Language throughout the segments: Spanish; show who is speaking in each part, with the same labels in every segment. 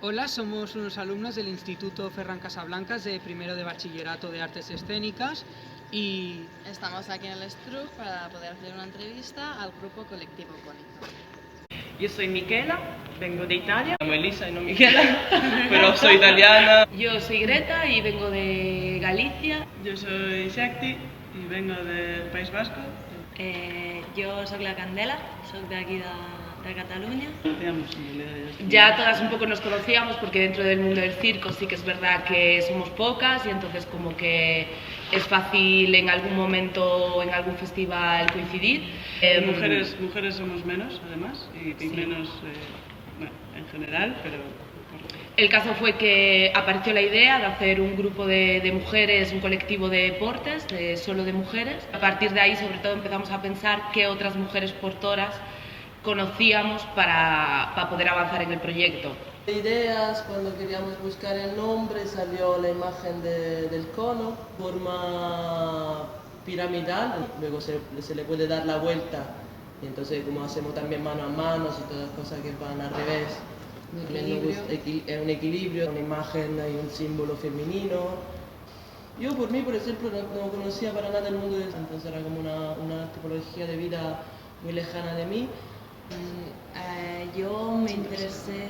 Speaker 1: Hola, somos unos alumnos del Instituto Ferran Casablancas de primero de Bachillerato de Artes Escénicas y
Speaker 2: estamos aquí en el Struc para poder hacer una entrevista al grupo Colectivo Cónico.
Speaker 3: Yo soy Michela, vengo de Italia. Me llamo Elisa y no Michela, pero soy italiana.
Speaker 4: Yo soy Greta y vengo de Galicia.
Speaker 5: Yo soy Shakti y vengo del País Vasco.
Speaker 6: Yo soy la Candela, soy de aquí de Cataluña.
Speaker 4: Ya todas un poco nos conocíamos porque dentro del mundo del circo sí que es verdad que somos pocas y entonces como que es fácil en algún momento, en algún festival coincidir.
Speaker 5: Mujeres somos menos además y sí. Menos en general, pero...
Speaker 4: El caso fue que apareció la idea de hacer un grupo de mujeres, un colectivo de portes, solo de mujeres. A partir de ahí, sobre todo, empezamos a pensar qué otras mujeres portoras conocíamos para poder avanzar en el proyecto.
Speaker 7: Ideas, cuando queríamos buscar el nombre, salió la imagen del cono, forma piramidal, luego se le puede dar la vuelta, y entonces como hacemos también mano a mano y todas las cosas que van al revés. Es un equilibrio, una imagen, hay un símbolo femenino. Yo por ejemplo, no conocía para nada el mundo de eso, entonces era como una tipología de vida muy lejana de mí.
Speaker 6: Yo me interesé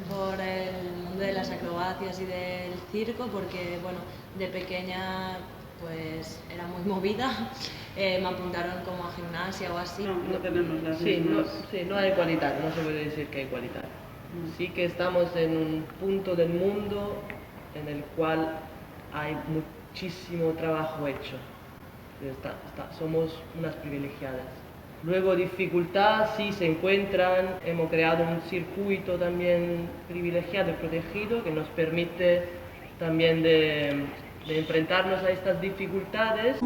Speaker 6: por el mundo de las acrobacias y del circo porque, bueno, de pequeña pues era muy movida. Me apuntaron como a gimnasia o así.
Speaker 5: No tenemos las
Speaker 3: no hay igualdad, no se puede decir que hay igualdad. Sí que estamos en un punto del mundo en el cual hay muchísimo trabajo hecho. Somos unas privilegiadas. Luego dificultad sí se encuentran, hemos creado un circuito también privilegiado y protegido que nos permite también de enfrentarnos a estas dificultades.